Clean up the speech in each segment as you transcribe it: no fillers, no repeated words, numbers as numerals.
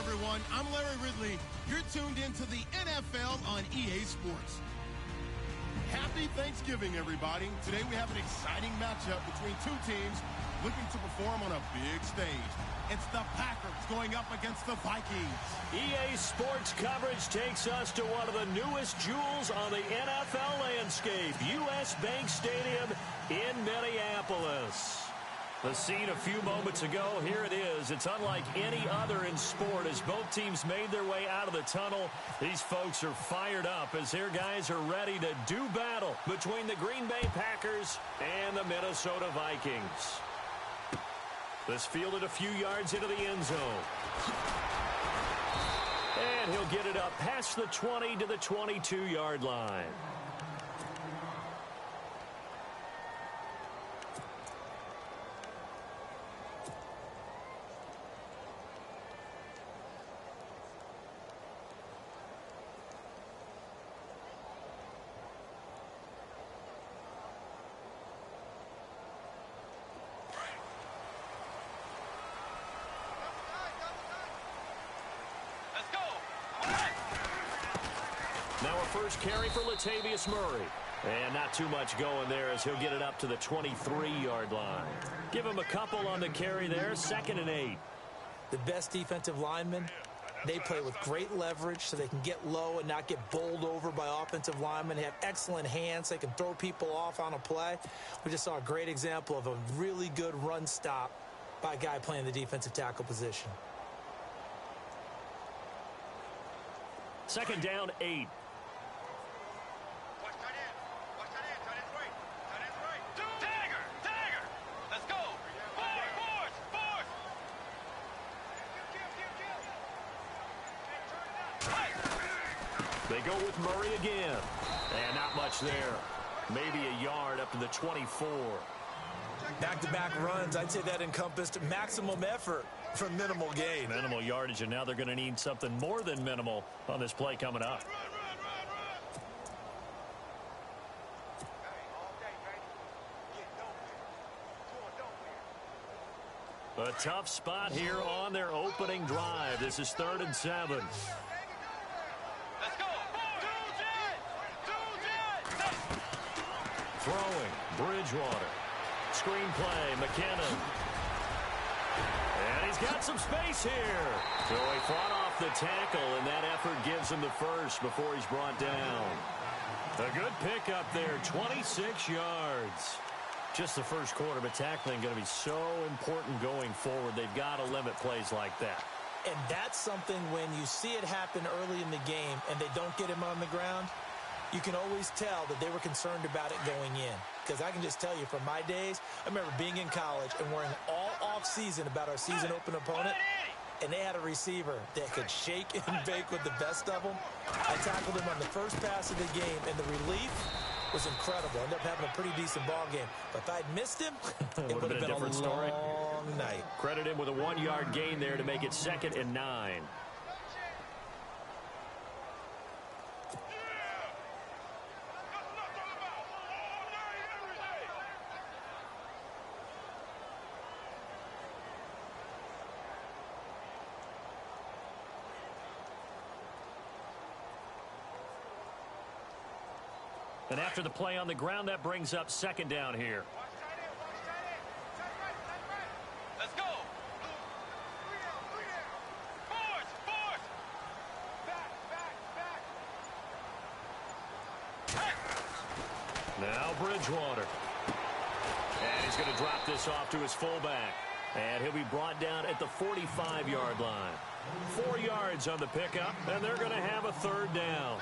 everyone. I'm Larry Ridley. You're tuned into the NFL on EA Sports. Happy Thanksgiving, everybody. Today we have an exciting matchup between two teams looking to perform on a big stage. It's the Packers going up against the Vikings. EA Sports coverage takes us to one of the newest jewels on the NFL landscape, US Bank Stadium in Minneapolis. The scene a few moments ago, here it is. It's unlike any other in sport as both teams made their way out of the tunnel. These folks are fired up as their guys are ready to do battle between the Green Bay Packers and the Minnesota Vikings. This fielded a few yards into the end zone. And he'll get it up past the 20 to the 22-yard line. Now a first carry for Latavius Murray. And not too much going there as he'll get it up to the 23-yard line. Give him a couple on the carry there, 2nd and 8. The best defensive linemen, they play with great leverage so they can get low and not get bowled over by offensive linemen. They have excellent hands. They can throw people off on a play. We just saw a great example of a really good run stop by a guy playing the defensive tackle position. 2nd down, 8. They go with Murray again. And not much there. Maybe a yard up to the 24. Back-to-back runs, I'd say that encompassed maximum effort for minimal gain. Minimal yardage, and now they're going to need something more than minimal on this play coming up. A tough spot here on their opening drive. This is 3rd and 7. Throwing, Bridgewater. Screen play, McKinnon. And he's got some space here. So he fought off the tackle, and that effort gives him the first before he's brought down. A good pickup there, 26 yards. Just the first quarter, but tackling going to be so important going forward. They've got to limit plays like that. And that's something when you see it happen early in the game and they don't get him on the ground, you can always tell that they were concerned about it going in. Because I can just tell you from my days, I remember being in college and worrying all off-season about our season open opponent, and they had a receiver that could shake and bake with the best of them. I tackled him on the first pass of the game, and the relief was incredible. Ended up having a pretty decent ball game. But if I'd missed him, it would have been a different story. Long night. Credit him with a 1-yard gain there to make it 2nd and 9. And after the play on the ground, that brings up 2nd down here. Let's go. Force. Back. Now Bridgewater. And he's going to drop this off to his fullback. And he'll be brought down at the 45-yard line. 4 yards on the pickup, and they're going to have a 3rd down.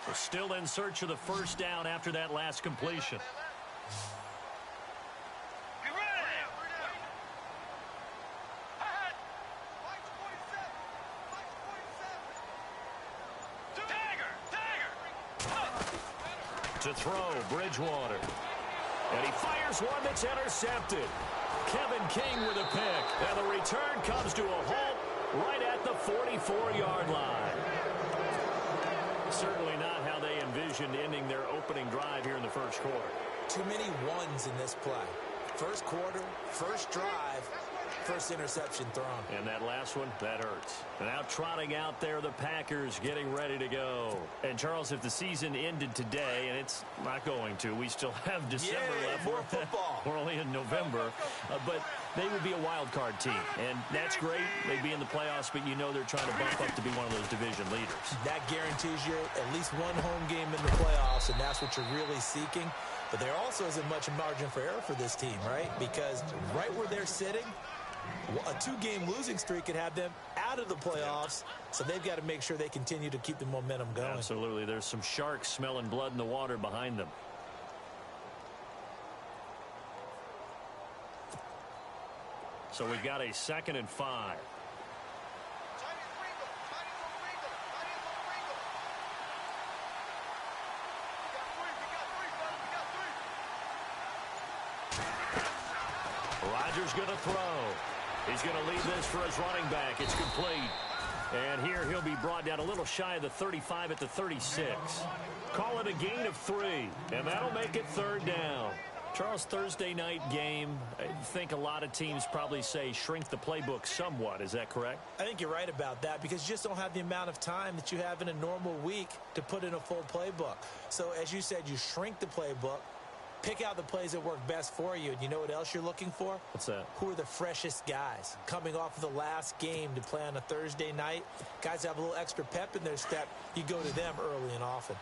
We're still in search of the first down after that last completion. To throw, Bridgewater. And he fires one that's intercepted. Kevin King with a pick. And the return comes to a halt right at the 44-yard line. certainly not how they envisioned ending their opening drive here in the first quarter. Too many ones in this play. First quarter, first drive, first interception thrown. And that last one, that hurts. And now trotting out there, the Packers getting ready to go. And, Charles, if the season ended today, and it's not going to, we still have December left. More football. We're only in November. But they would be a wild card team. And that's great. They'd be in the playoffs, but you know they're trying to bump up to be one of those division leaders. That guarantees you at least one home game in the playoffs, and that's what you're really seeking. But there also isn't much margin for error for this team, right? Because right where they're sitting, a two-game losing streak could have them out of the playoffs, so they've got to make sure they continue to keep the momentum going. Absolutely. There's some sharks smelling blood in the water behind them. So we've got a 2nd and 5. Rodgers going to throw. He's going to leave this for his running back. It's complete. And here he'll be brought down a little shy of the 35 at the 36. Call it a gain of 3, and that'll make it 3rd down. Charles, Thursday night game, I think a lot of teams probably say shrink the playbook somewhat. Is that correct? I think you're right about that because you just don't have the amount of time that you have in a normal week to put in a full playbook. So, as you said, you shrink the playbook, pick out the plays that work best for you. And you know what else you're looking for? What's that? Who are the freshest guys coming off of the last game to play on a Thursday night? Guys have a little extra pep in their step. You go to them early and often.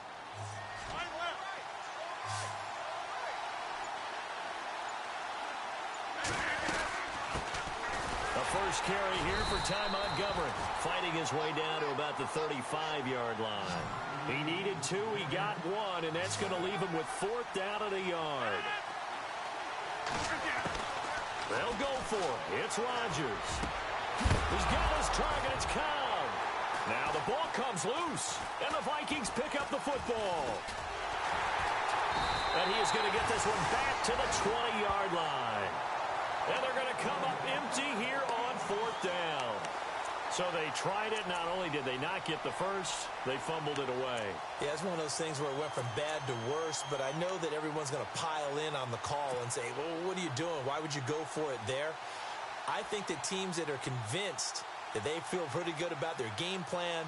First carry here for Ty Montgomery, fighting his way down to about the 35-yard line. He needed 2, he got 1, and that's going to leave him with 4th down at a yard. They'll go for it. It's Rodgers. He's got his target. It's Cobb. Now the ball comes loose, and the Vikings pick up the football. And he is going to get this one back to the 20-yard line. And they're going to come up empty here on 4th down. So they tried it. Not only did they not get the first, they fumbled it away. Yeah, it's one of those things where it went from bad to worse, but I know that everyone's going to pile in on the call and say, well, what are you doing? Why would you go for it there? I think that teams that are convinced that they feel pretty good about their game plan,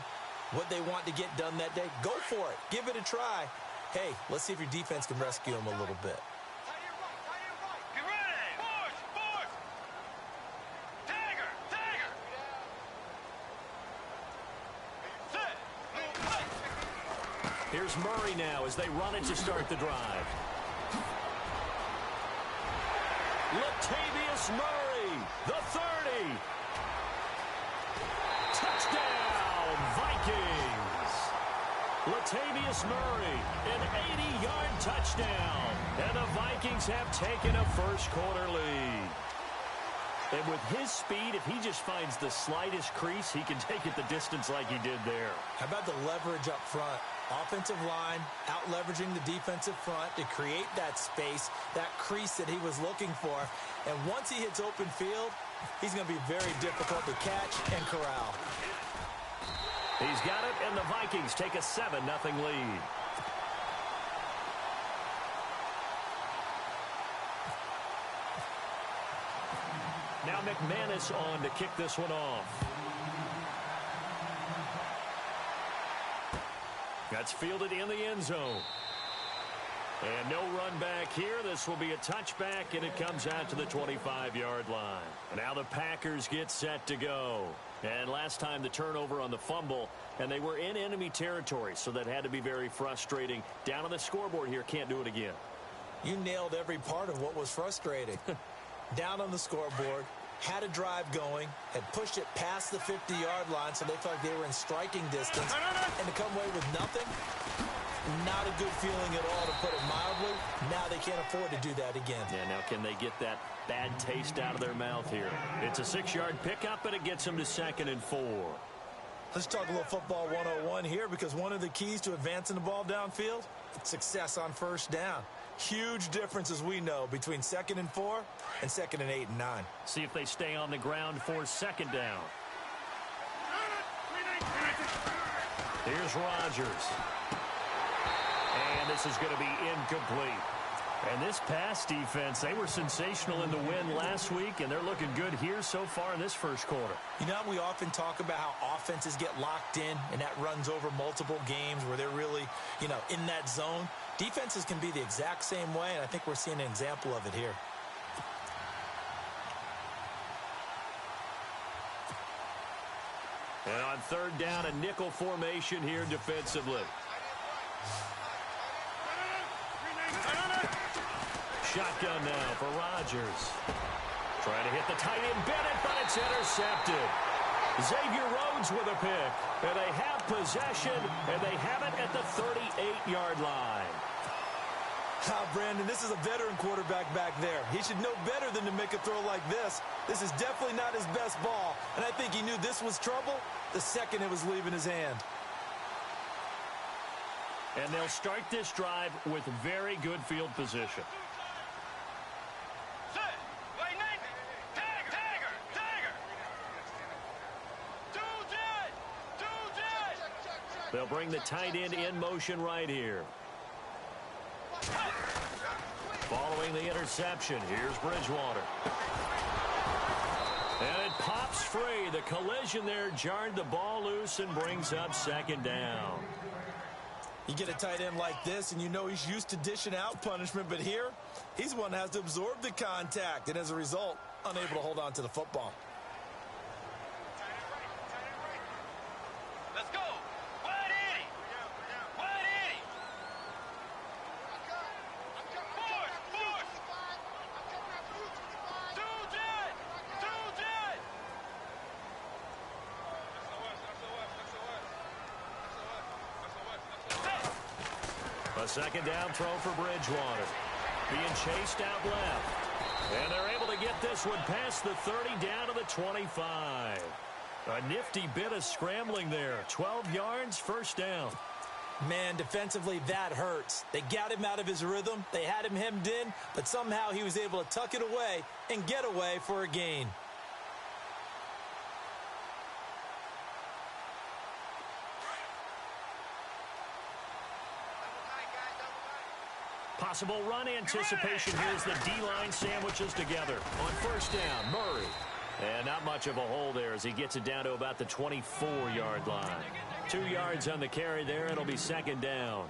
what they want to get done that day, go for it. Give it a try. Hey, let's see if your defense can rescue them a little bit. Here's Murray now as they run it to start the drive. Latavius Murray, the 30. Touchdown, Vikings. Latavius Murray, an 80-yard touchdown. And the Vikings have taken a first quarter lead. And with his speed, if he just finds the slightest crease, he can take it the distance like he did there. How about the leverage up front? Offensive line out-leveraging the defensive front to create that space, that crease that he was looking for. And once he hits open field, he's going to be very difficult to catch and corral. He's got it, and the Vikings take a 7-0 lead. Now McManus on to kick this one off. That's fielded in the end zone. And no run back here. This will be a touchback, and it comes out to the 25-yard line. Now the Packers get set to go. And last time the turnover on the fumble, and they were in enemy territory, so that had to be very frustrating. Down on the scoreboard here, can't do it again. You nailed every part of what was frustrating. Down on the scoreboard, had a drive going, had pushed it past the 50-yard line, so they felt like they were in striking distance, and to come away with nothing, not a good feeling at all, to put it mildly. Now they can't afford to do that again. Yeah, now can they get that bad taste out of their mouth here? It's a 6-yard pickup, and it gets them to 2nd and 4. Let's talk a little football 101 here, because one of the keys to advancing the ball downfield, success on first down. Huge difference, as we know, between 2nd and 4 and 2nd and 8 and 9. See if they stay on the ground for 2nd down. Here's Rodgers. And this is going to be incomplete. And this pass defense, they were sensational in the win last week, and they're looking good here so far in this first quarter. You know, we often talk about how offenses get locked in, and that runs over multiple games where they're really, in that zone. Defenses can be the exact same way, and I think we're seeing an example of it here. And on third down, a nickel formation here defensively. Shotgun now for Rodgers. Trying to hit the tight end Bennett, but it's intercepted. Xavier Rhodes with a pick. And they have possession, and they have it at the 38-yard line. Brandon, this is a veteran quarterback back there. He should know better than to make a throw like this. This is definitely not his best ball, and I think he knew this was trouble the second it was leaving his hand. And they'll start this drive with very good field position. They'll bring the tight end in motion right here. Following the interception, here's Bridgewater. And it pops free. The collision there jarred the ball loose and brings up second down. You get a tight end like this, and you know he's used to dishing out punishment, but here, he's the one that has to absorb the contact, and as a result, unable to hold on to the football. Let's go. 180. 180. Force. 210. A second down throw for Bridgewater. Being chased out left. And they're able to get this one past the 30 down to the 25. A nifty bit of scrambling there. 12 yards, first down. Man, defensively, that hurts. They got him out of his rhythm. They had him hemmed in, but somehow he was able to tuck it away and get away for a gain. Possible run anticipation here as the D-line sandwiches together. On first down, Murray. And not much of a hole there as he gets it down to about the 24-yard line. 2 yards on the carry there. It'll be second down.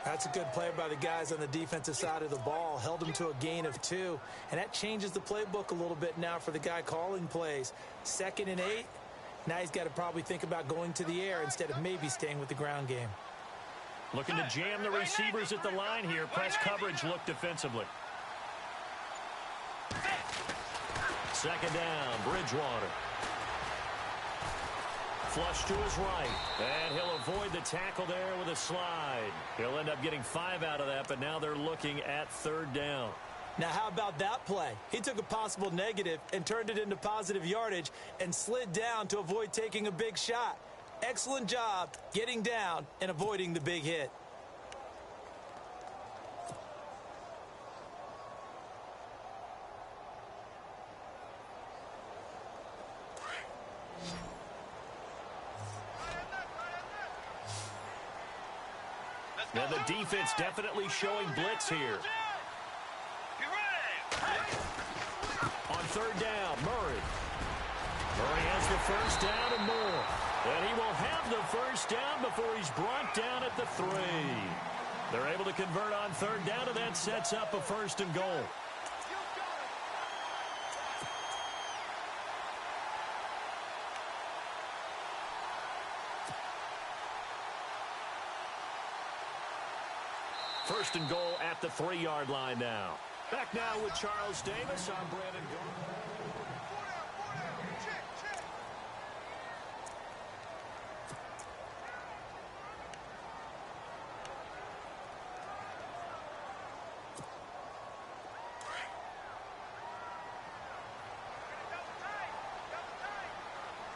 That's a good play by the guys on the defensive side of the ball. Held him to a gain of 2. And that changes the playbook a little bit now for the guy calling plays. 2nd and 8. Now he's got to probably think about going to the air instead of maybe staying with the ground game. Looking to jam the receivers at the line here. Press coverage look defensively. Second down, Bridgewater. Flush to his right. And he'll avoid the tackle there with a slide. He'll end up getting 5 out of that, but now they're looking at third down. Now, how about that play? He took a possible negative and turned it into positive yardage and slid down to avoid taking a big shot. Excellent job getting down and avoiding the big hit. Now the defense definitely showing blitz here. On third down, Murray. Murray has the first down and more. And he will have the first down before he's brought down at the 3. They're able to convert on third down, and that sets up a first and goal. First and goal at the 3-yard line now. Back now with Charles Davis. I'm Brandon Garner.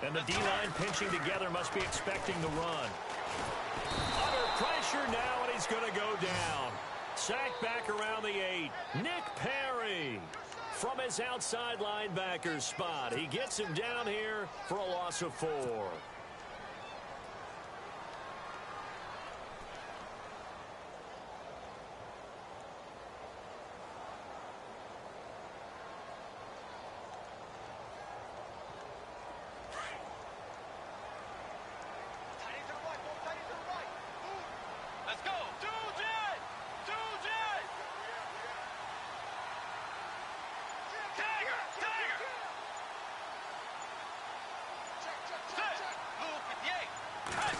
And the D-line pinching together must be expecting the run. Under pressure now, and he's going to go down. Sacked back around the 8. Nick Perry from his outside linebacker spot. He gets him down here for a loss of 4. Tiger! Set! Blue 58! Press!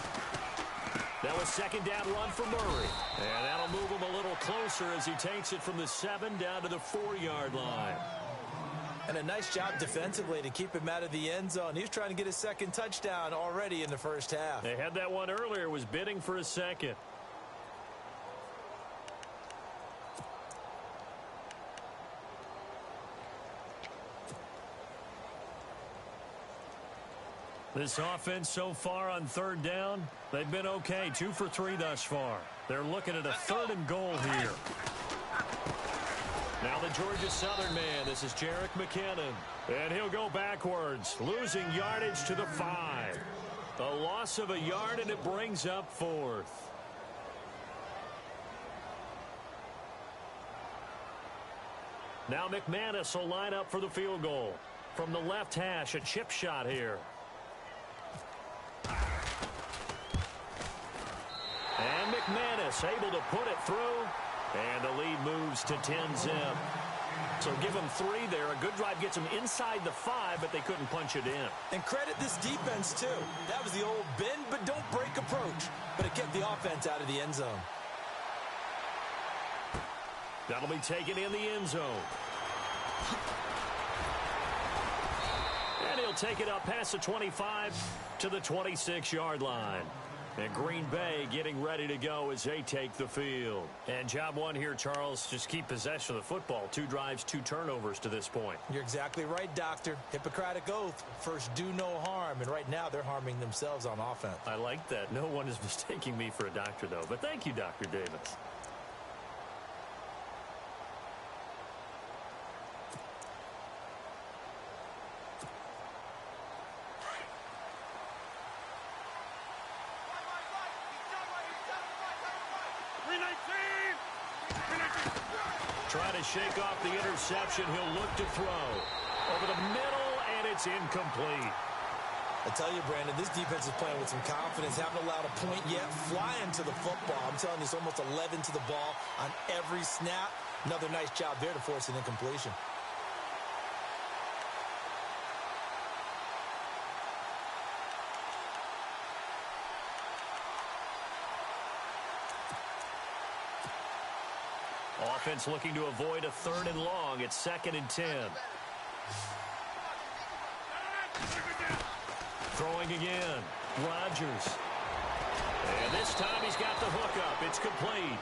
Now a second down run for Murray. And that'll move him a little closer as he takes it from the 7 down to the 4-yard line. And a nice job defensively to keep him out of the end zone. He's trying to get his second touchdown already in the first half. They had that one earlier, was bidding for a second. This offense so far on third down, they've been okay. 2 for 3 thus far. They're looking at a 3rd and goal here. Now the Georgia Southern man. This is Jerick McKinnon. And he'll go backwards, losing yardage to the 5. A loss of a yard, and it brings up 4th. Now McManus will line up for the field goal. From the left hash, a chip shot here. And McManus able to put it through. And the lead moves to 10-zip. So give them 3 there. A good drive gets them inside the 5, but they couldn't punch it in. And credit this defense, too. That was the old bend but don't break approach. But it kept the offense out of the end zone. That'll be taken in the end zone. And he'll take it up past the 25 to the 26-yard line. And Green Bay getting ready to go as they take the field. And job one here, Charles, just keep possession of the football. 2 drives, 2 turnovers to this point. You're exactly right, Doctor. Hippocratic oath. First, do no harm. And right now, they're harming themselves on offense. I like that. No one is mistaking me for a doctor, though. But thank you, Dr. Davis. Trying to shake off the interception. He'll look to throw. Over the middle, and it's incomplete. I tell you, Brandon, this defense is playing with some confidence. Haven't allowed a point yet. Flying to the football. I'm telling you, it's almost 11 to the ball on every snap. Another nice job there to force an incompletion. Offense looking to avoid a 3rd and long. It's 2nd and 10. Throwing again. Rodgers. And this time he's got the hook up. It's complete.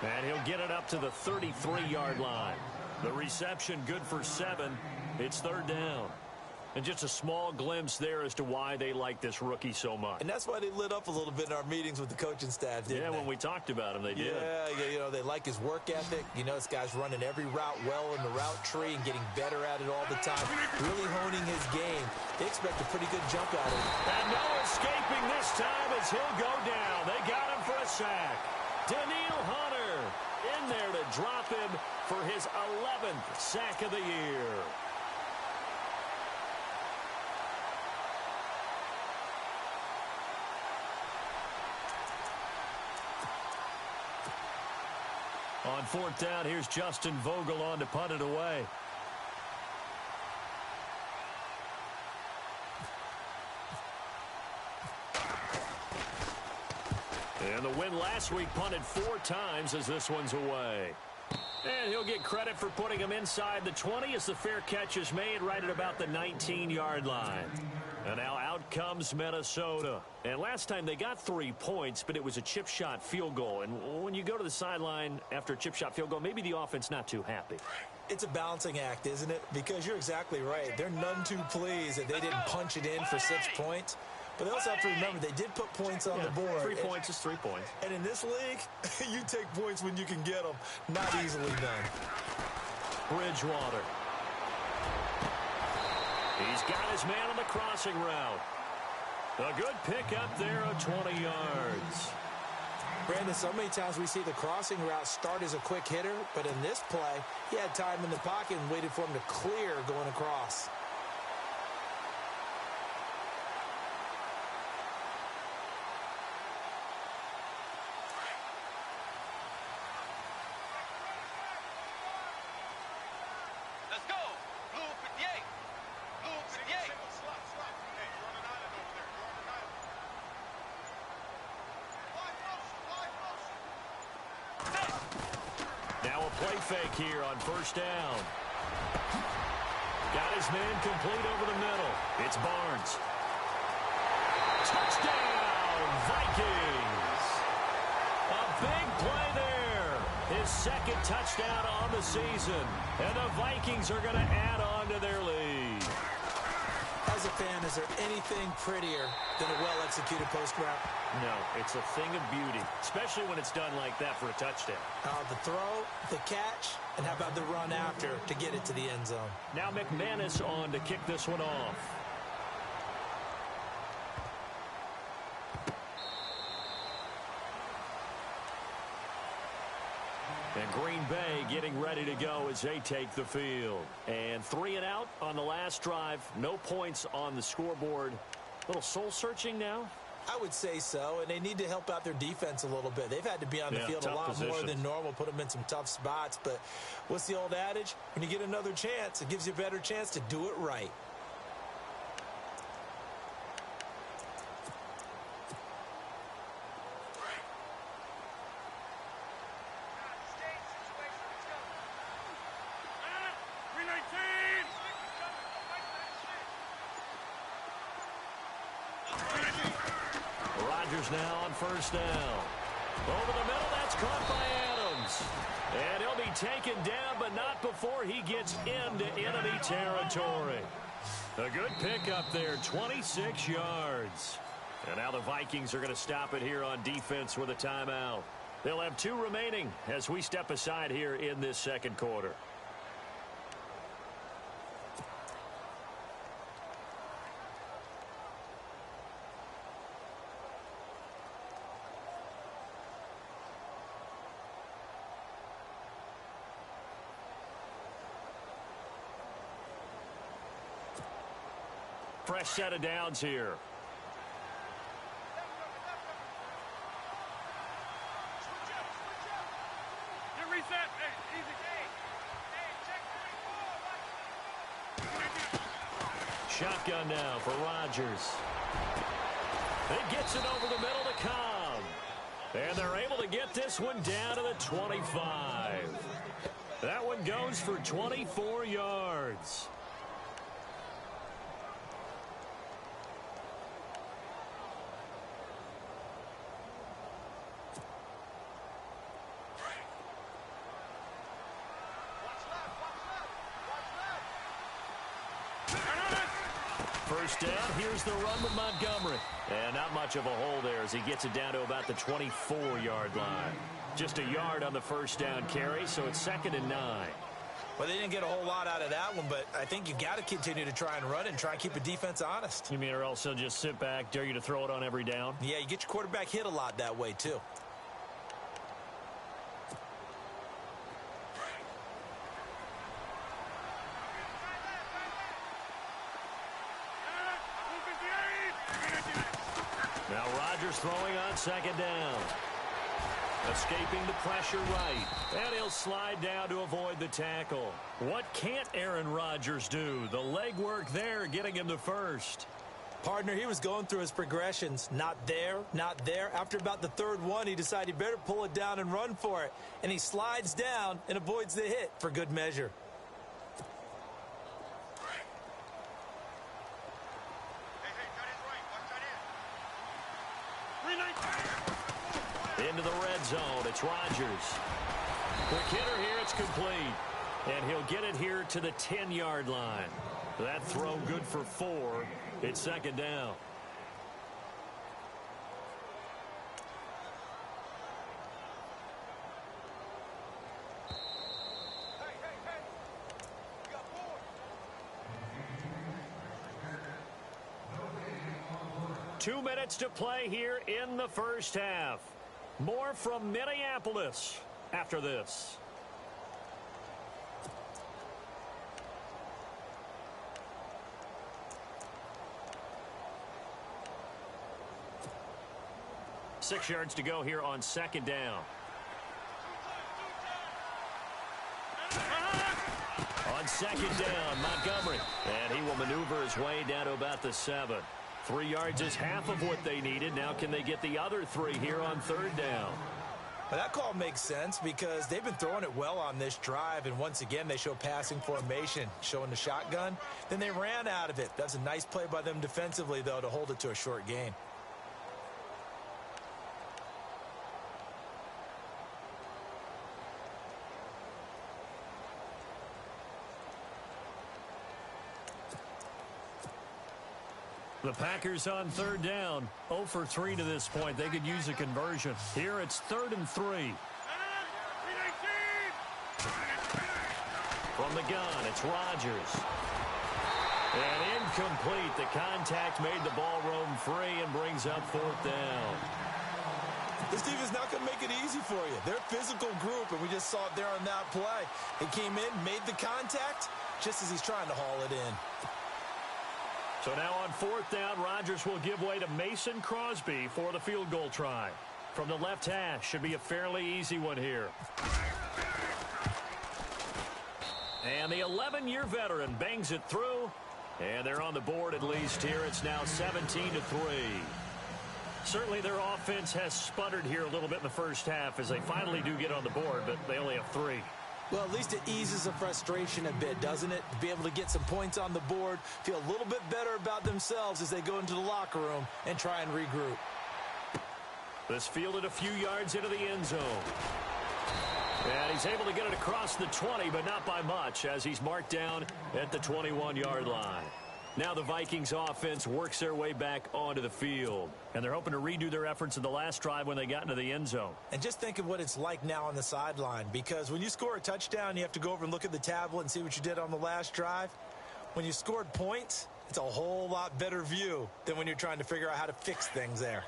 And he'll get it up to the 33-yard line. The reception good for 7. It's 3rd down. And just a small glimpse there as to why they like this rookie so much. And that's why they lit up a little bit in our meetings with the coaching staff, didn't they? When we talked about him, they did. Yeah, you know, they like his work ethic. You know, this guy's running every route well in the route tree and getting better at it all the time. Really honing his game. They expect a pretty good jump out of him. And no escaping this time as he'll go down. They got him for a sack. Daniil Hunter in there to drop him for his 11th sack of the year. On 4th down, here's Justin Vogel on to punt it away. And the win last week punted 4 times as this one's away. And he'll get credit for putting him inside the 20 as the fair catch is made right at about the 19-yard line. And now out comes Minnesota. And last time they got 3 points, but it was a chip shot field goal. And when you go to the sideline after a chip shot field goal, maybe the offense not too happy. It's a balancing act, isn't it? Because you're exactly right. They're none too pleased that they didn't punch it in for 6 points. But they also have to remember they did put points on the board. 3 points is 3 points. And in this league, you take points when you can get them. Not easily done. Bridgewater. He's got his man on the crossing route. A good pickup there of 20 yards. Brandon, so many times we see the crossing route start as a quick hitter, but in this play, he had time in the pocket and waited for him to clear going across. Let's go. Blue play fake here on first down. Got his man complete over the middle. It's Barnes. Touchdown, Vikings. A big play there. His second touchdown on the season. And the Vikings are going to add on to their lead. As a fan, is there anything prettier than a well-executed post route? No, it's a thing of beauty, especially when it's done like that for a touchdown. The throw, the catch, and how about the run after to get it to the end zone? Now McManus on to kick this one off. And Green Bay getting ready to go as they take the field. And 3 and out on the last drive. No points on the scoreboard. A little soul-searching now? I would say so, and they need to help out their defense a little bit. They've had to be on the field a lot more than normal, put them in some tough spots. But what's the old adage? When you get another chance, it gives you a better chance to do it right. Now on first down. Over the middle, that's caught by Adams. And he'll be taken down, but not before he gets into enemy territory. A good pickup there, 26 yards. And now the Vikings are going to stop it here on defense with a timeout. They'll have 2 remaining as we step aside here in this second quarter. Fresh set of downs here. Shotgun now for Rodgers. It gets it over the middle to Cobb. And they're able to get this one down to the 25. That one goes for 24 yards. First down, here's the run with Montgomery. And not much of a hole there as he gets it down to about the 24-yard line. Just a yard on the first down carry, so it's 2nd and 9. Well, they didn't get a whole lot out of that one, but I think you got to continue to try and run and try and keep a defense honest. You mean or else they'll just sit back, dare you to throw it on every down? Yeah, you get your quarterback hit a lot that way, too. Now Rodgers throwing on 2nd down. Escaping the pressure right. And he'll slide down to avoid the tackle. What can't Aaron Rodgers do? The legwork there getting him to first. Partner, he was going through his progressions. Not there, not there. After about the 3rd one, he decided he better pull it down and run for it. And he slides down and avoids the hit for good measure. Into the red zone, it's Rodgers. Quick hitter here, it's complete. And he'll get it here to the 10-yard line. That throw good for 4. It's 2nd down. Two minutes to play here in the first half. More from Minneapolis after this. Six yards to go here on 2nd down. On 2nd down, Montgomery. And he will maneuver his way down to about the 7. 3 yards is half of what they needed. Now can they get the other 3 here on 3rd down? But that call makes sense because they've been throwing it well on this drive, and once again, they show passing formation, showing the shotgun. Then they ran out of it. That's a nice play by them defensively, though, to hold it to a short gain. The Packers on third down, 0 for 3 to this point. They could use a conversion. Here it's 3rd and 3. From the gun, it's Rodgers. And incomplete. The contact made the ball roam free and brings up 4th down. This team is not going to make it easy for you. They're a physical group, and we just saw it there on that play. He came in, made the contact, just as he's trying to haul it in. So now on 4th down, Rodgers will give way to Mason Crosby for the field goal try. From the left hash, should be a fairly easy one here. And the 11-year veteran bangs it through. And they're on the board at least here. It's now 17-3. Certainly their offense has sputtered here a little bit in the first half as they finally do get on the board, but they only have 3. Well, at least it eases the frustration a bit, doesn't it? To be able to get some points on the board, feel a little bit better about themselves as they go into the locker room and try and regroup. This fielded a few yards into the end zone. And he's able to get it across the 20, but not by much, as he's marked down at the 21-yard line. Now the Vikings offense works their way back onto the field. And they're hoping to redo their efforts in the last drive when they got into the end zone. And just think of what it's like now on the sideline, because when you score a touchdown, you have to go over and look at the tablet and see what you did on the last drive. When you scored points, it's a whole lot better view than when you're trying to figure out how to fix things there.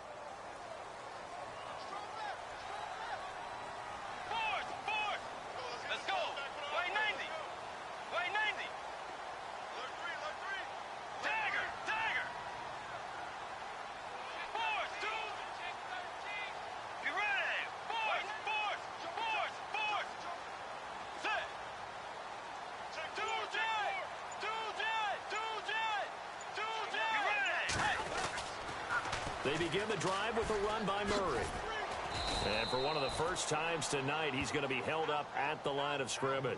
Let's go. Way 90. Way 90. Dagger. Dagger. Force. 2. Be ready. Force. Force. Force. Force. Set. 2 jet. 2 jet. 2 jet. 2 jet. Be ready. They begin the drive with a run by Murray. And for one of the first times tonight, he's going to be held up at the line of scrimmage.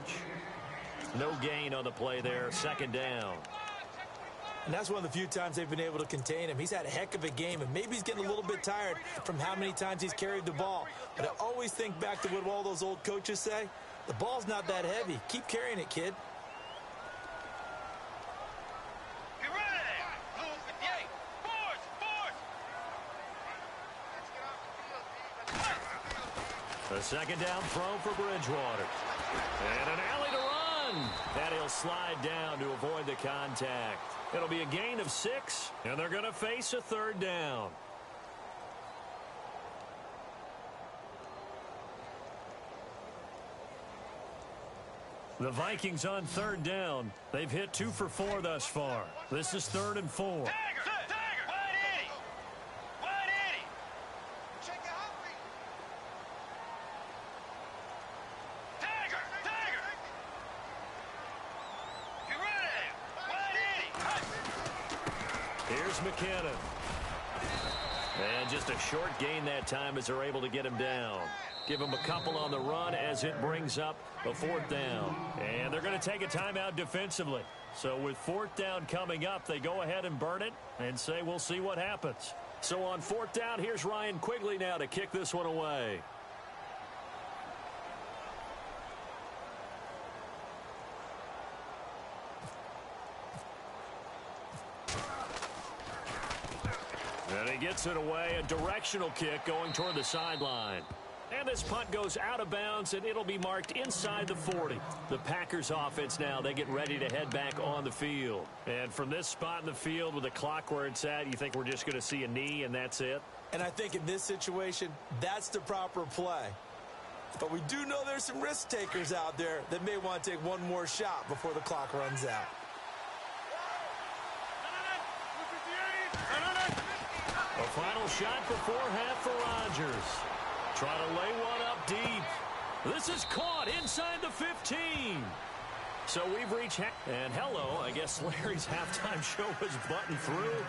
No gain on the play there. 2nd down. And that's one of the few times they've been able to contain him. He's had a heck of a game, and maybe he's getting a little bit tired from how many times he's carried the ball. But I always think back to what all those old coaches say. The ball's not that heavy. Keep carrying it, kid. Be ready. Blue 58. Force. Force. The 2nd down throw for Bridgewater. And an alley to run. And he'll slide down to avoid the contact. It'll be a gain of 6, and they're going to face a 3rd down. The Vikings on 3rd down. They've hit 2 for 4 thus far. This is 3rd and 4. Dagger. Dagger. Wide 80. Wide 80. Check it out. Dagger. Dagger. Be ready. Wide 80. Here's McKinnon. And just a short gain that time as they're able to get him down. Give him a couple on the run as it brings up a 4th down. And they're going to take a timeout defensively. So with 4th down coming up, they go ahead and burn it and say we'll see what happens. So on 4th down, here's Ryan Quigley now to kick this one away. And he gets it away, a directional kick going toward the sideline. And this punt goes out of bounds, and it'll be marked inside the 40. The Packers offense now, they get ready to head back on the field. And from this spot in the field with the clock where it's at, you think we're just going to see a knee and that's it? And I think in this situation, that's the proper play. But we do know there's some risk takers out there that may want to take one more shot before the clock runs out. A final shot before half for Rodgers. Trying to lay one up deep. This is caught inside the 15. So we've reached, and hello, I guess Larry's halftime show was buttoned through.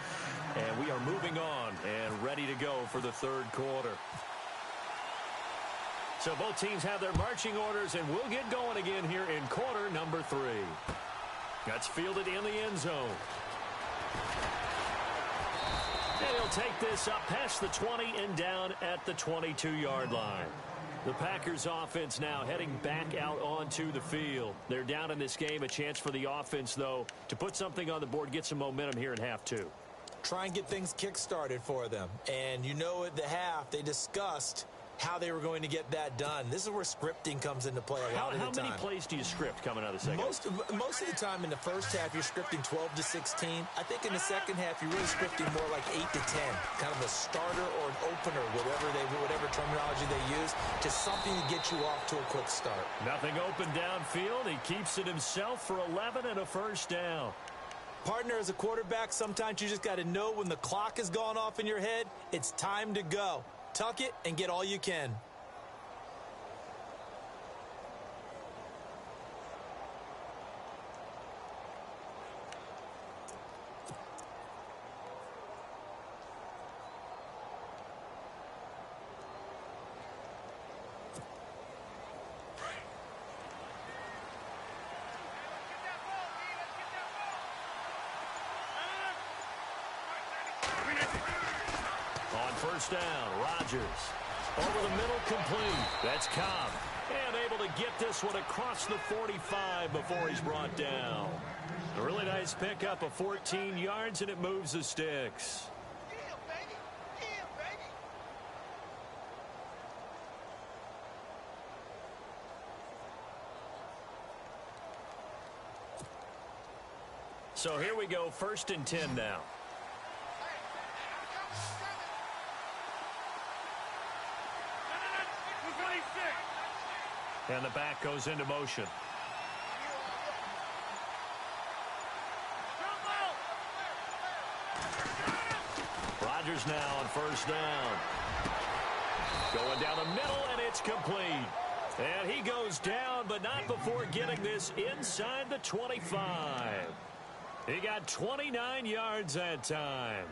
And we are moving on and ready to go for the 3rd quarter. So both teams have their marching orders, and we'll get going again here in quarter number 3. That's fielded in the end zone. And he'll take this up past the 20 and down at the 22-yard line. The Packers offense now heading back out onto the field. They're down in this game. A chance for the offense, though, to put something on the board, get some momentum here in half 2. Try and get things kick-started for them. And you know at the half, they discussed how they were going to get that done. This is where scripting comes into play a lot of the time. How many plays do you script coming out of the second? Most of the time in the first half, you're scripting 12 to 16. I think in the second half, you're really scripting more like 8 to 10. Kind of a starter or an opener, whatever terminology they use, just something to get you off to a quick start. Nothing open downfield. He keeps it himself for 11 and a first down. Partner, as a quarterback, sometimes you just got to know when the clock has gone off in your head, it's time to go. Tuck it and get all you can. First down, Rodgers. Over the middle, complete. That's Cobb. And able to get this one across the 45 before he's brought down. A really nice pickup of 14 yards, and it moves the sticks. So here we go, 1st and 10 now. And the back goes into motion. Rodgers now on first down. Going down the middle, and it's complete. And he goes down, but not before getting this inside the 25. He got 29 yards that time.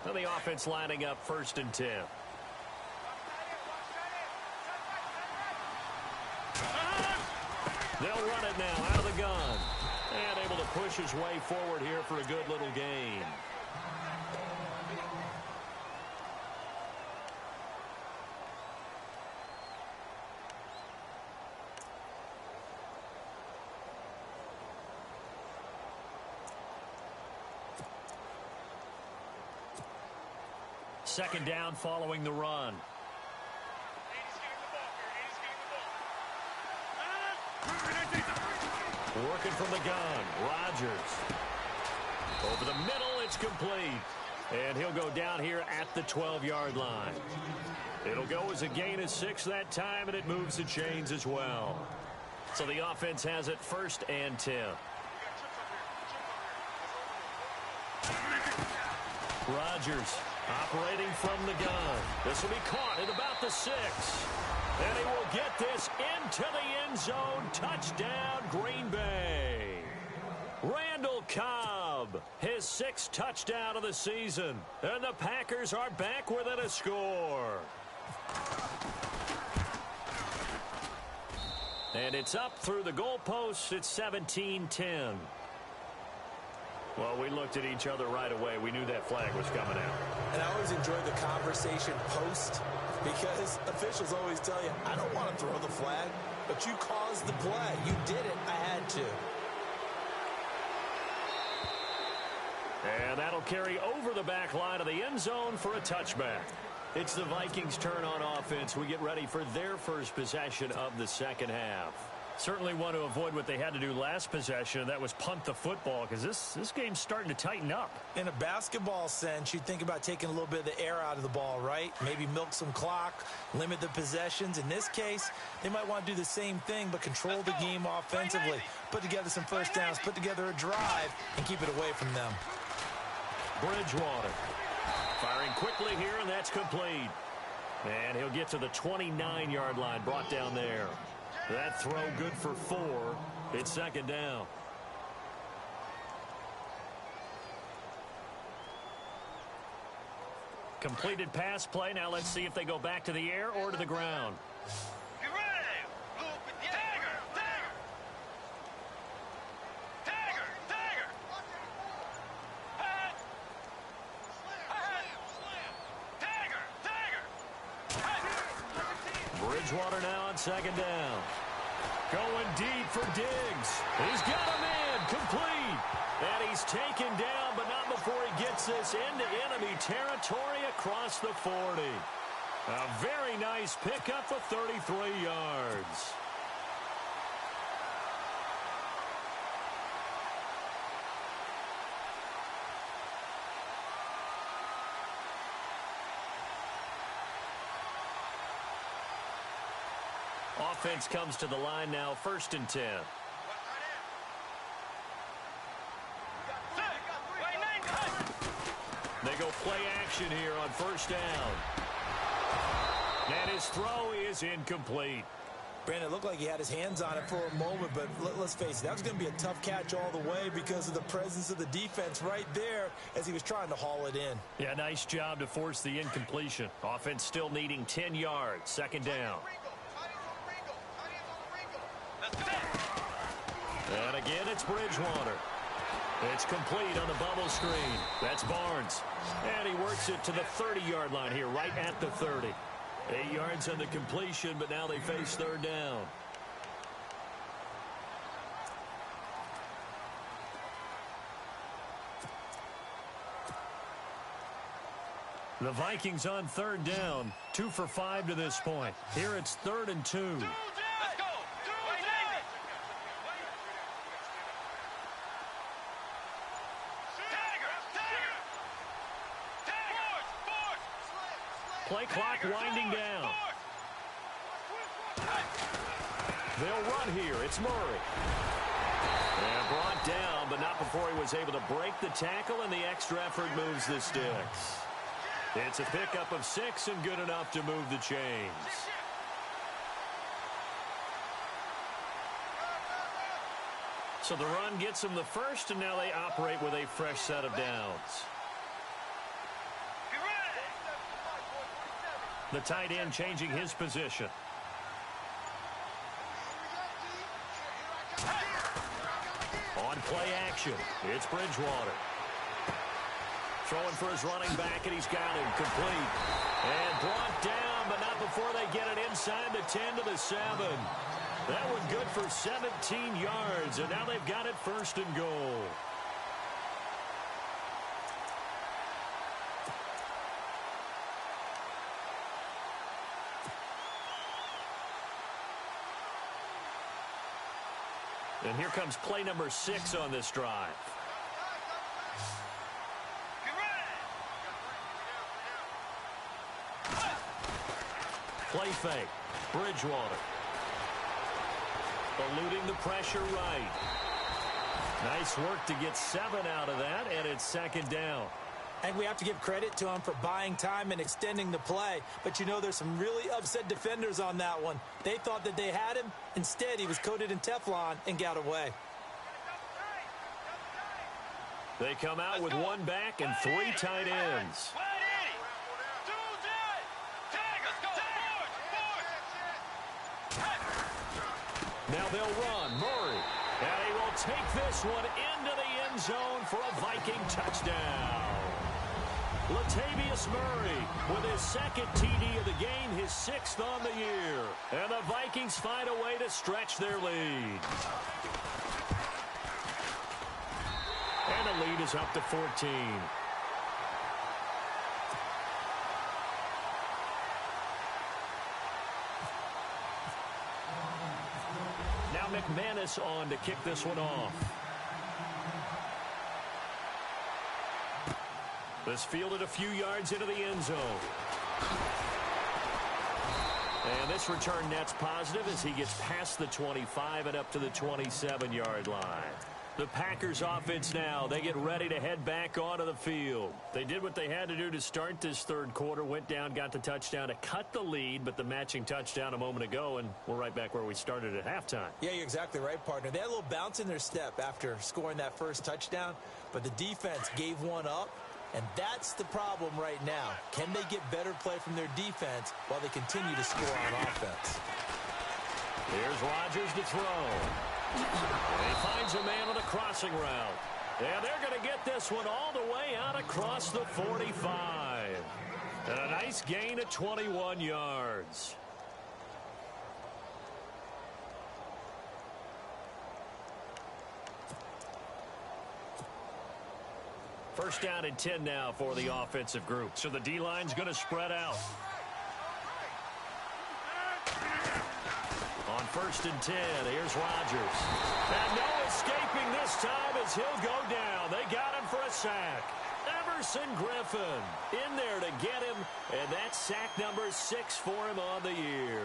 And the offense lining up 1st and 10. They'll run it now out of the gun. And able to push his way forward here for a good little gain. Second down following the run. Working from the gun, Rodgers. Over the middle, it's complete. And he'll go down here at the 12-yard line. It'll go as a gain of 6 that time, and it moves the chains as well. So the offense has it 1st and 10. Rodgers operating from the gun. This will be caught at about the 6. And he will get this into the end zone. Touchdown, Green Bay. Randall Cobb, his 6th touchdown of the season. And the Packers are back within a score. And it's up through the goalposts. It's 17-10. Well, we looked at each other right away. We knew that flag was coming out. And I always enjoy the conversation post because officials always tell you, I don't want to throw the flag, but you caused the play. You did it. I had to. And that'll carry over the back line of the end zone for a touchback. It's the Vikings' turn on offense. We get ready for their first possession of the second half. Certainly want to avoid what they had to do last possession, and that was punt the football, because this game's starting to tighten up. In a basketball sense, you think about taking a little bit of the air out of the ball, right? Maybe milk some clock, limit the possessions. In this case, they might want to do the same thing, but control the game offensively. Put together some first downs, put together a drive, and keep it away from them. Bridgewater firing quickly here, and that's complete. And he'll get to the 29-yard line, brought down there. That throw good for 4. It's second down. Completed pass play. Now let's see if they go back to the air or to the ground. Get ready. Tiger. Bridgewater now on second down. Going deep for Diggs. He's got him in. Complete. And he's taken down, but not before he gets this into enemy territory across the 40. A very nice pickup for 33 yards. Offense comes to the line now, 1st and 10. They go play action here on 1st down. And his throw is incomplete. Brandon, it looked like he had his hands on it for a moment, but let's face it, that was going to be a tough catch all the way because of the presence of the defense right there as he was trying to haul it in. Yeah, nice job to force the incompletion. Offense still needing 10 yards, 2nd down. And again, it's Bridgewater. It's complete on the bubble screen. That's Barnes. And he works it to the 30-yard line here, right at the 30. 8 yards on the completion, but now they face 3rd down. The Vikings on 3rd down. 2 for 5 to this point. Here it's 3rd and 2. Let's go. Play clock winding down. They'll run here. It's Murray. And brought down, but not before he was able to break the tackle, and the extra effort moves the sticks. It's a pickup of 6 and good enough to move the chains. So the run gets them the first, and now they operate with a fresh set of downs. The tight end changing his position. On play action, it's Bridgewater. Throwing for his running back, and he's got him complete. And brought down, but not before they get it inside the 10 to the 7. That one good for 17 yards, and now they've got it 1st and goal. And here comes play number 6 on this drive. Play fake. Bridgewater. Eluding the pressure right. Nice work to get 7 out of that, and it's 2nd down. And we have to give credit to him for buying time and extending the play. But, you know, there's some really upset defenders on that one. They thought that they had him. Instead, he was coated in Teflon and got away. They come out with 1 back and 3 tight ends. Now they'll run. Murray. And he will take this one into the end zone for a Viking touchdown. Latavius Murray with his 2nd TD of the game, his 6th on the year. And the Vikings find a way to stretch their lead. And the lead is up to 14. Now McManus on to kick this one off. This fielded a few yards into the end zone. And this return net's positive as he gets past the 25 and up to the 27-yard line. The Packers offense now. They get ready to head back onto the field. They did what they had to do to start this third quarter. Went down, got the touchdown to cut the lead, but the matching touchdown a moment ago, and we're right back where we started at halftime. Yeah, you're exactly right, partner. They had a little bounce in their step after scoring that first touchdown, but the defense gave one up, and that's the problem right now. Can they get better play from their defense while they continue to score on offense? Here's Rodgers to throw. And he finds a man on a crossing route. And they're going to get this one all the way out across the 45. And a nice gain of 21 yards. First down and 10 now for the offensive group. So the D-line's going to spread out. On first and 10, here's Rodgers. And no escaping this time as he'll go down. They got him for a sack. Everson Griffin in there to get him, and that's sack number 6 for him on the year.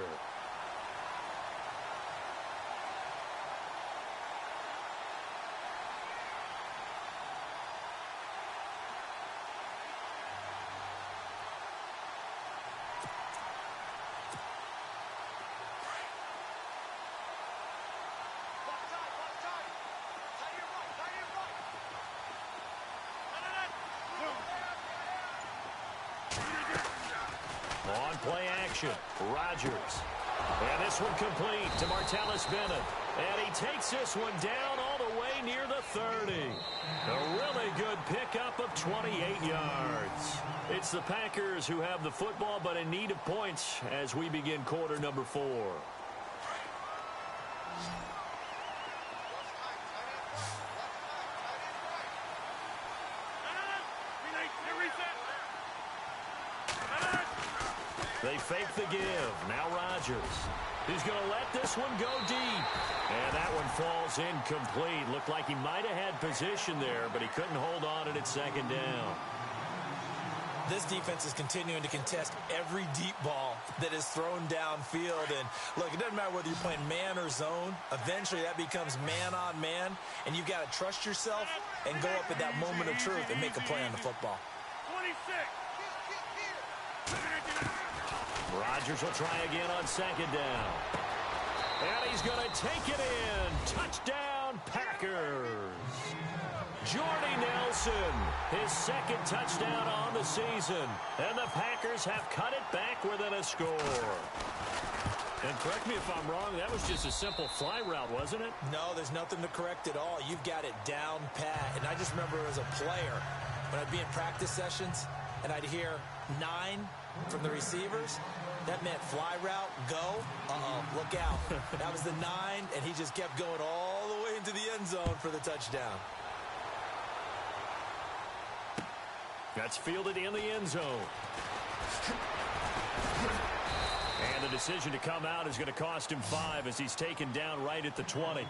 On play action, Rodgers. And this one complete to Martellus Bennett. And he takes this one down all the way near the 30. A really good pickup of 28 yards. It's the Packers who have the football, but in need of points as we begin quarter number 4. They fake the give. Now Rodgers. He's going to let this one go deep. And that one falls incomplete. Looked like he might have had position there, but he couldn't hold on at second down. This defense is continuing to contest every deep ball that is thrown downfield. And, look, it doesn't matter whether you're playing man or zone. Eventually, that becomes man on man. And you've got to trust yourself and go up at that moment of truth and make a play on the football. 26. Rodgers will try again on second down. And he's going to take it in. Touchdown, Packers. Jordy Nelson, his second touchdown on the season. And the Packers have cut it back within a score. And correct me if I'm wrong, that was just a simple fly route, wasn't it? No, there's nothing to correct at all. You've got it down pat. And I just remember as a player, when I'd be in practice sessions, and I'd hear 9 from the receivers, that meant fly route, go, look out. That was the 9, and he just kept going all the way into the end zone for the touchdown. That's fielded in the end zone. And the decision to come out is going to cost him 5 as he's taken down right at the 20.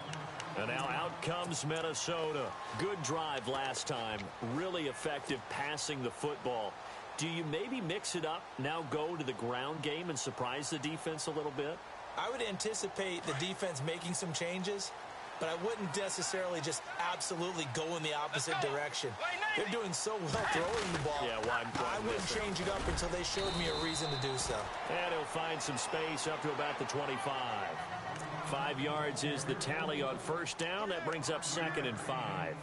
And now out comes Minnesota. Good drive last time. Really effective passing the football. Do you maybe mix it up, now go to the ground game and surprise the defense a little bit? I would anticipate the defense making some changes, but I wouldn't necessarily just absolutely go in the opposite direction. They're doing so well throwing the ball. Yeah, why I wouldn't change it up until they showed me a reason to do so. And he'll find some space up to about the 25. 5 yards is the tally on first down. That brings up second and 5.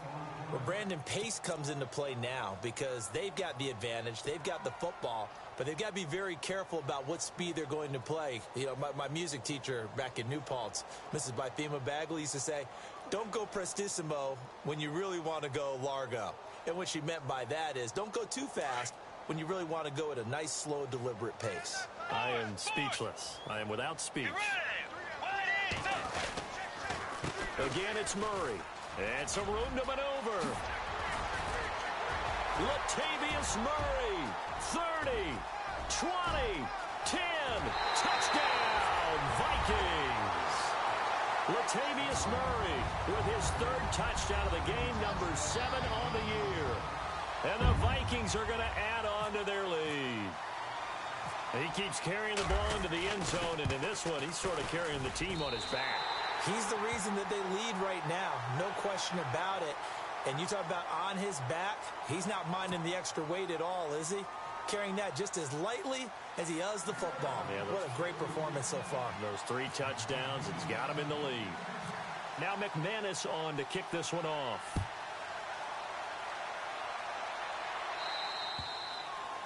Well, Brandon, pace comes into play now because they've got the advantage. They've got the football, but they've got to be very careful about what speed they're going to play. You know, my music teacher back in New Paltz, Mrs. Bythema Bagley, used to say, don't go prestissimo when you really want to go largo. And what she meant by that is don't go too fast when you really want to go at a nice, slow, deliberate pace. I am speechless. I am without speech. Again, it's Murray. And some room to maneuver. Latavius Murray, 30, 20, 10, touchdown, Vikings. Latavius Murray with his 3rd touchdown of the game, number 7 on the year. And the Vikings are going to add on to their lead. He keeps carrying the ball into the end zone, and in this one, he's sort of carrying the team on his back. He's the reason that they lead right now. No question about it. And you talk about on his back, he's not minding the extra weight at all, is he? Carrying that just as lightly as he does the football. Yeah, what a great performance so far. Those 3 touchdowns, it's got him in the lead. Now McManus on to kick this one off.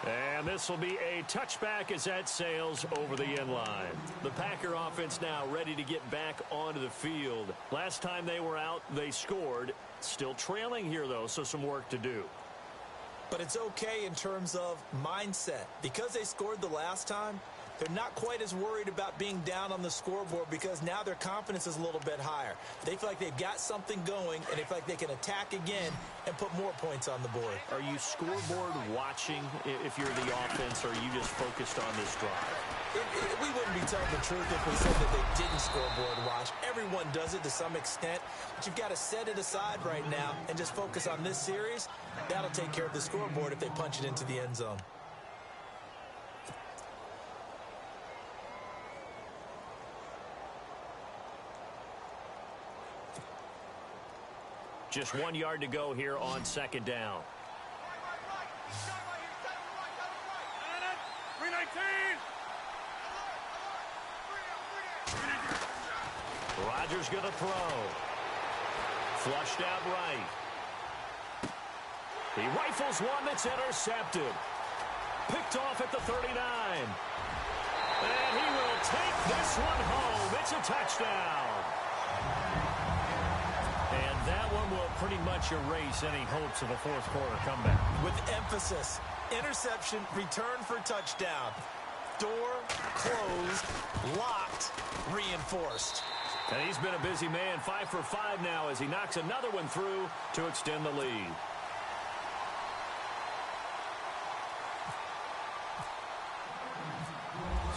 And this will be a touchback as that sails over the end line. The Packer offense now ready to get back onto the field. Last time they were out, they scored. Still trailing here, though, so some work to do. But it's okay in terms of mindset. Because they scored the last time, they're not quite as worried about being down on the scoreboard because now their confidence is a little bit higher. They feel like they've got something going, and they feel like they can attack again and put more points on the board. Are you scoreboard watching if you're the offense, or are you just focused on this drive? We wouldn't be telling the truth if we said that they didn't scoreboard watch. Everyone does it to some extent, but you've got to set it aside right now and just focus on this series. That'll take care of the scoreboard if they punch it into the end zone. Just 1 yard to go here on 2nd down. 319. Rodgers going to throw. Flushed out right. He rifles one that's intercepted. Picked off at the 39. And he will take this one home. It's a touchdown. And that one will pretty much erase any hopes of a fourth quarter comeback. With emphasis, interception, return for touchdown. Door closed, locked, reinforced. And he's been a busy man, 5 for 5 now as he knocks another one through to extend the lead.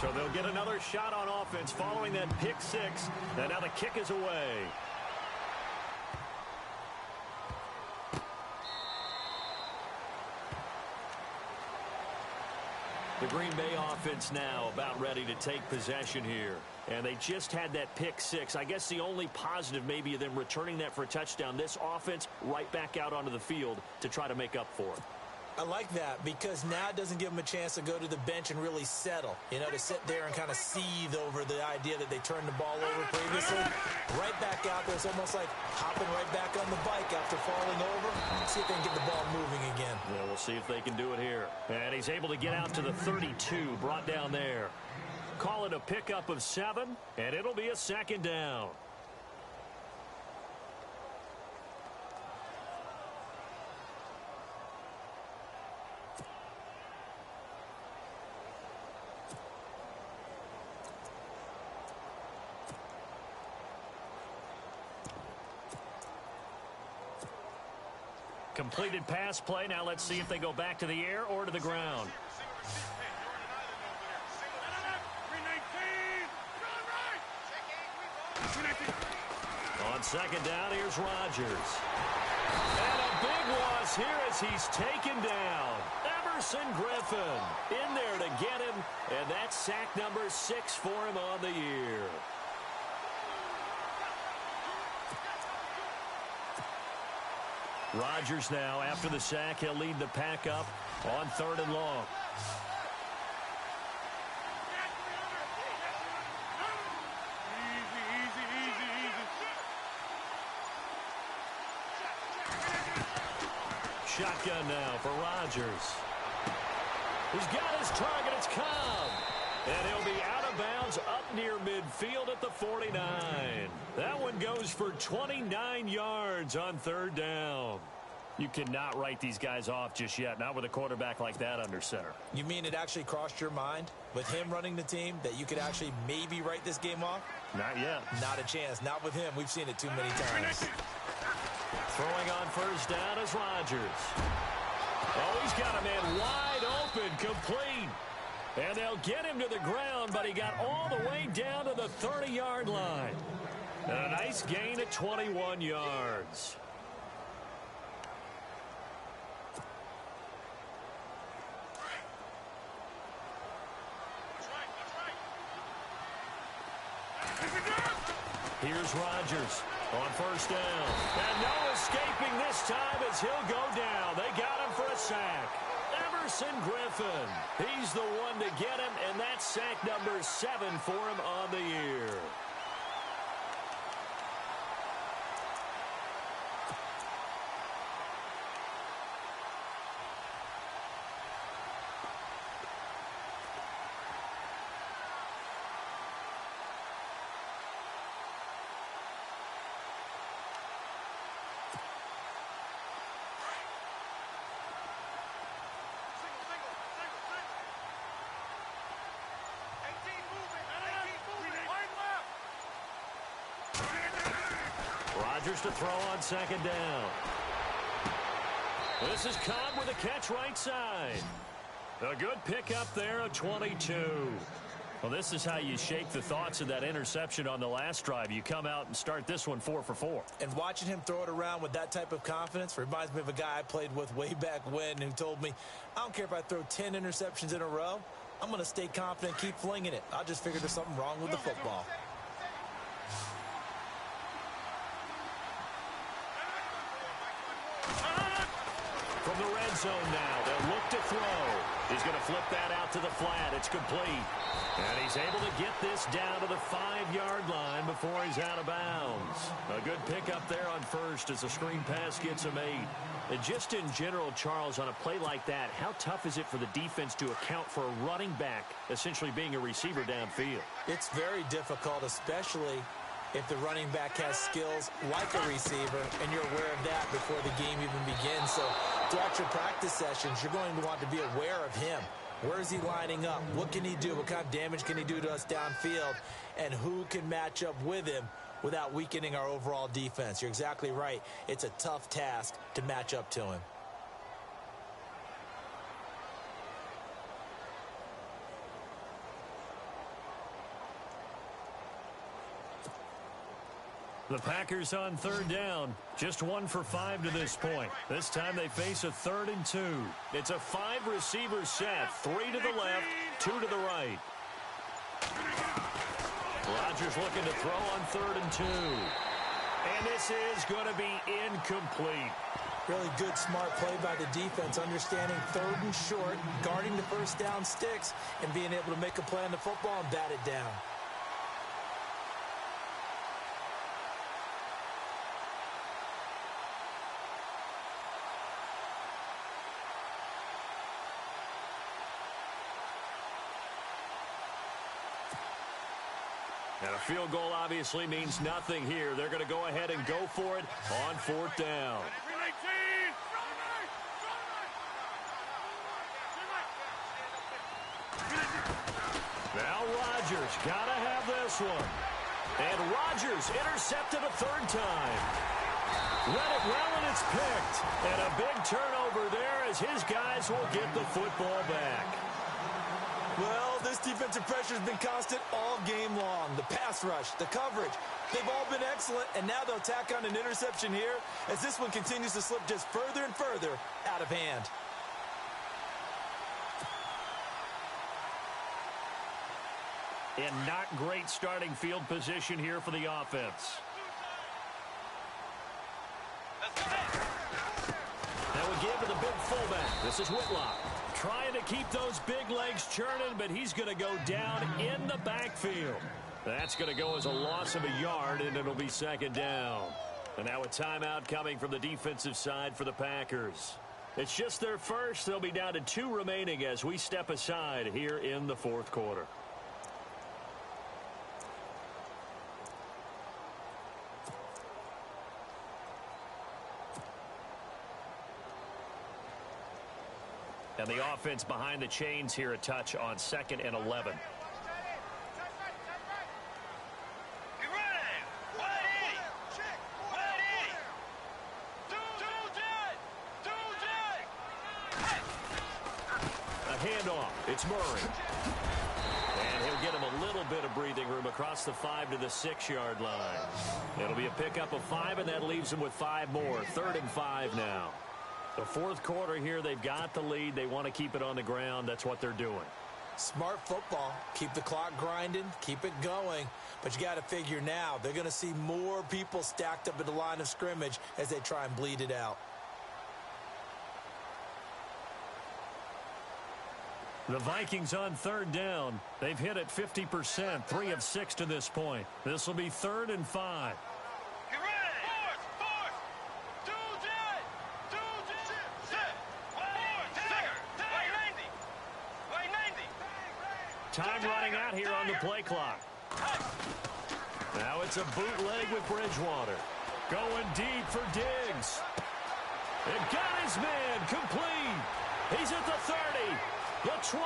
So they'll get another shot on offense following that pick 6. And now the kick is away. The Green Bay offense now about ready to take possession here. And they just had that pick 6. I guess the only positive maybe of them returning that for a touchdown. This offense right back out onto the field to try to make up for it. I like that because now it doesn't give them a chance to go to the bench and really settle. You know, to sit there and kind of seethe over the idea that they turned the ball over previously. Right back out there. It's almost like hopping right back on the bike after falling over. See if they can get the ball moving again. Yeah, we'll see if they can do it here. And he's able to get out to the 32, brought down there. Call it a pickup of 7, and it'll be a 2nd down. Completed pass play. Now let's see if they go back to the air or to the ground. On 2nd down, here's Rodgers. And a big loss here as he's taken down. Everson Griffin in there to get him, and that's sack number 6 for him on the year. Rodgers now, after the sack, he'll lead the pack up on 3rd and long. Shotgun now for Rodgers. He's got his target. It's Cobb. And he'll be out of bounds up near midfield at the 49. That one goes for 29 yards on 3rd down. You cannot write these guys off just yet, not with a quarterback like that under center. You mean it actually crossed your mind with him running the team that you could actually maybe write this game off? Not yet. Not a chance. Not with him. We've seen it too many times. Throwing on 1st down is Rodgers. Oh, he's got a man wide open, complete. And they'll get him to the ground, but he got all the way down to the 30-yard line. And a nice gain at 21 yards. Here's Rodgers on first down. And no escaping this time as he'll go down. They got him for a sack. Everson Griffin. He's the one to get him, and that's sack number 7 for him on the year. Rodgers to throw on second down. This is Cobb with a catch right side. A good pickup there, a 22. Well, this is how you shake the thoughts of that interception on the last drive. You come out and start this one 4 for 4. And watching him throw it around with that type of confidence reminds me of a guy I played with way back when who told me, I don't care if I throw 10 interceptions in a row. I'm going to stay confident, keep flinging it. I just figured there's something wrong with the football. From the red zone now, they'll look to throw. He's going to flip that out to the flat. It's complete. And he's able to get this down to the 5-yard line before he's out of bounds. A good pickup there on first as the screen pass gets him 8. And just in general, Charles, on a play like that, how tough is it for the defense to account for a running back essentially being a receiver downfield? It's very difficult, especially if the running back has skills like a receiver, and you're aware of that before the game even begins. So throughout your practice sessions, you're going to want to be aware of him. Where is he lining up? What can he do? What kind of damage can he do to us downfield? And who can match up with him without weakening our overall defense? You're exactly right. It's a tough task to match up to him. The Packers on third down. Just 1 for 5 to this point. This time they face a 3rd and 2. It's a 5-receiver set. 3 to the left, 2 to the right. Rodgers looking to throw on 3rd and 2. And this is going to be incomplete. Really good, smart play by the defense, understanding 3rd and short, guarding the first down sticks, and being able to make a play on the football and bat it down. And a field goal obviously means nothing here. They're going to go ahead and go for it on 4th down. Now Rodgers got to have this one. And Rodgers intercepted a 3rd time. Read it well, and it's picked. And a big turnover there as his guys will get the football back. Well, this defensive pressure has been constant all game long. The pass rush, the coverage, they've all been excellent, and now they'll tack on an interception here as this one continues to slip just further and further out of hand. And not great starting field position here for the offense. Now we give to the big fullback. This is Whitlock. Trying to keep those big legs churning, but he's going to go down in the backfield. That's going to go as a loss of a yard, and it'll be 2nd down. And now a timeout coming from the defensive side for the Packers. It's just their first. They'll be down to 2 remaining as we step aside here in the 4th quarter. And the offense behind the chains here, a touch on 2nd and 11. A handoff. It's Murray. And he'll get him a little bit of breathing room across the 5 to the 6-yard line. It'll be a pickup of 5, and that leaves him with 5 more. 3rd and 5 now. The 4th quarter here, they've got the lead. They want to keep it on the ground. That's what they're doing. Smart football. Keep the clock grinding, keep it going. But you got to figure now, they're going to see more people stacked up at the line of scrimmage as they try and bleed it out. The Vikings on third down. They've hit it 50%, 3 of 6 to this point. This will be 3rd and 5. Get ready. Fourth. 2 jet. 2 jet. Set. White 90. White 90. Time running out here on the play clock. Now it's a bootleg with Bridgewater. Going deep for Diggs. It got his man complete. He's at the 30. The 20.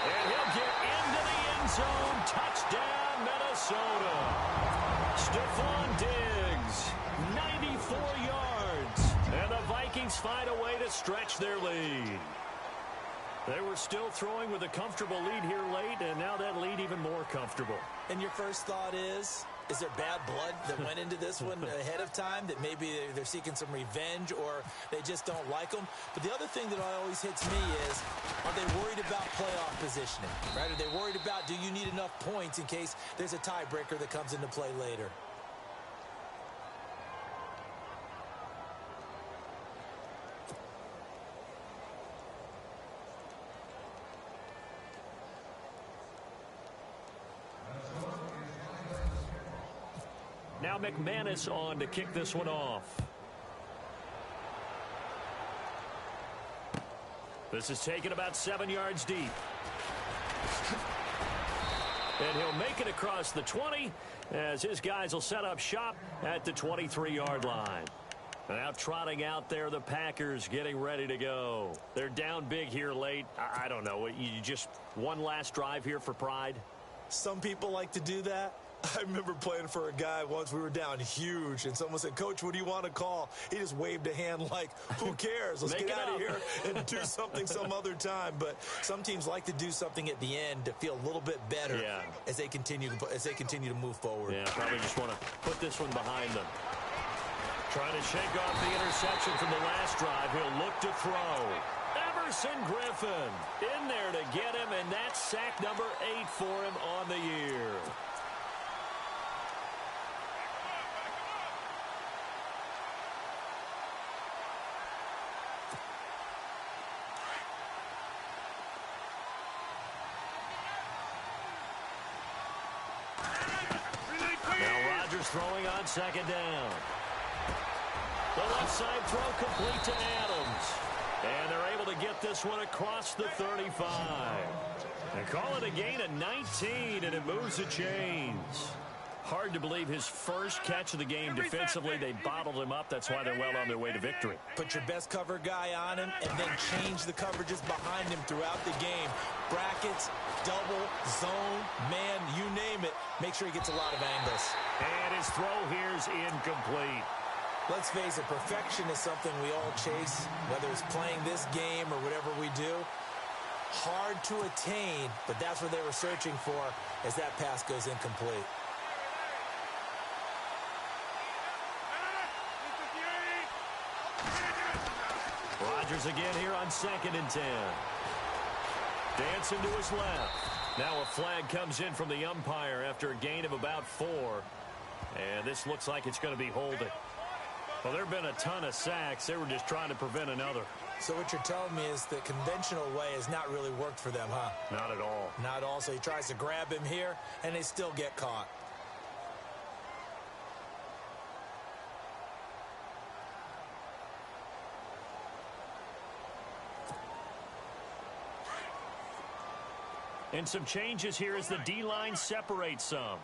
And he'll get into the end zone. Touchdown, Minnesota. Stephon Diggs, 94 yards. And the Vikings find a way to stretch their lead. They were still throwing with a comfortable lead here late, and now that lead even more comfortable. And your first thought is there bad blood that went into this one ahead of time, that maybe they're seeking some revenge or they just don't like them? But the other thing that always hits me is, are they worried about playoff positioning? Right? Are they worried about, do you need enough points in case there's a tiebreaker that comes into play later? Now McManus on to kick this one off. This is taken about 7 yards deep. And he'll make it across the 20 as his guys will set up shop at the 23-yard line. Now trotting out there, the Packers getting ready to go. They're down big here late. I don't know. You just one last drive here for pride? Some people like to do that. I remember playing for a guy once. We were down huge, and someone said, "Coach, what do you want to call?" He just waved a hand like, who cares? Let's get out of here and do something some other time. But some teams like to do something at the end to feel a little bit better as they continue to move forward. Yeah, probably just want to put this one behind them. Trying to shake off the interception from the last drive. He'll look to throw. Everson Griffin in there to get him, and that's sack number 8 for him on the year. Throwing on second down. The left side throw complete to Adams. And they're able to get this one across the 35. They call it a gain of 19, and it moves the chains. Hard to believe his first catch of the game defensively. They bottled him up. That's why they're well on their way to victory. Put your best cover guy on him and then change the coverages behind him throughout the game. Brackets, double, zone, man, you name it. Make sure he gets a lot of angles. And his throw here is incomplete. Let's face it, perfection is something we all chase, whether it's playing this game or whatever we do. Hard to attain, but that's what they were searching for as that pass goes incomplete. Rodgers again here on 2nd and 10. Dancing to his left. Now a flag comes in from the umpire after a gain of about 4. And this looks like it's going to be holding. Well, there have been a ton of sacks. They were just trying to prevent another. So what you're telling me is the conventional way has not really worked for them, huh? Not at all. Not at all. So he tries to grab him here, and they still get caught. And some changes here as the D-line separates some.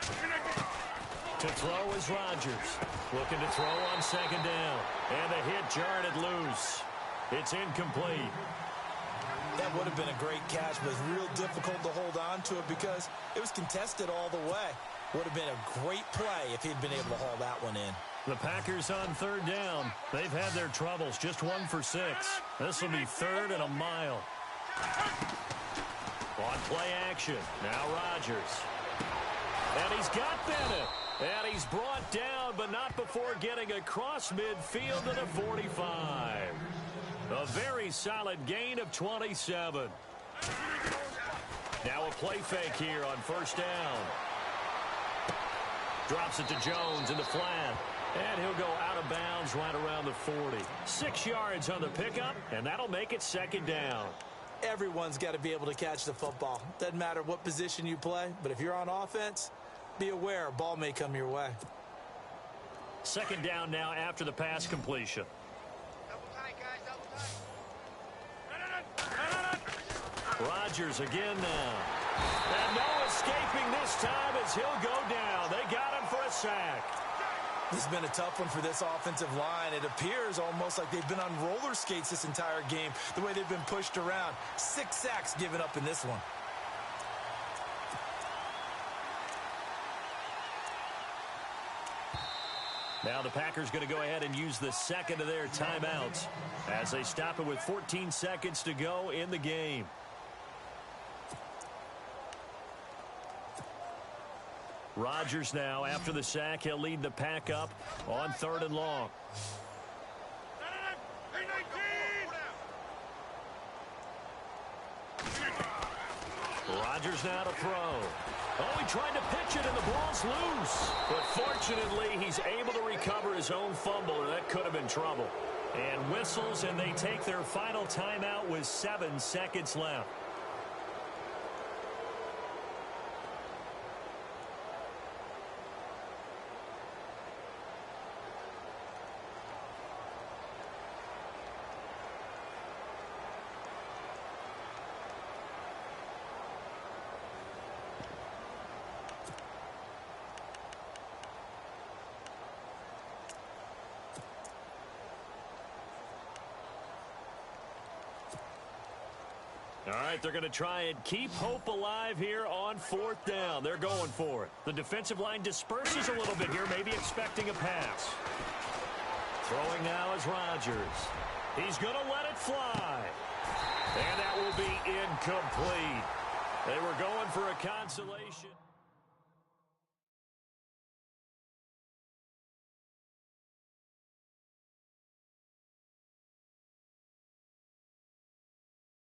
To throw is Rodgers. Looking to throw on 2nd down. And the hit jarred it loose. It's incomplete. That would have been a great catch, but it's real difficult to hold on to it because it was contested all the way. Would have been a great play if he'd been able to haul that one in. The Packers on 3rd down. They've had their troubles. Just 1 for 6. This will be 3rd and a mile. On play action. Now Rodgers. And he's got Bennett. And he's brought down, but not before getting across midfield to the 45. A very solid gain of 27. Now a play fake here on first down. Drops it to Jones in the flat. And he'll go out of bounds right around the 40. 6 yards on the pickup, and that'll make it second down. Everyone's got to be able to catch the football. Doesn't matter what position you play, but if you're on offense, be aware a ball may come your way. Second down now after the pass completion. Double tight, guys, double tight. Rodgers again now. And no escaping this time as he'll go down. They got him for a sack. This has been a tough one for this offensive line. It appears almost like they've been on roller skates this entire game, the way they've been pushed around. 6 sacks given up in this one. Now the Packers going to go ahead and use the second of their timeouts as they stop it with 14 seconds to go in the game. Rodgers now, after the sack, he'll lead the pack up on 3rd and long. Rodgers now to throw. Oh, he tried to pitch it, and the ball's loose. But fortunately, he's able to recover his own fumble, or that could have been trouble. And whistles, and they take their final timeout with 7 seconds left. All right, they're going to try and keep hope alive here on 4th down. They're going for it. The defensive line disperses a little bit here, maybe expecting a pass. Throwing now is Rodgers. He's going to let it fly. And that will be incomplete. They were going for a consolation.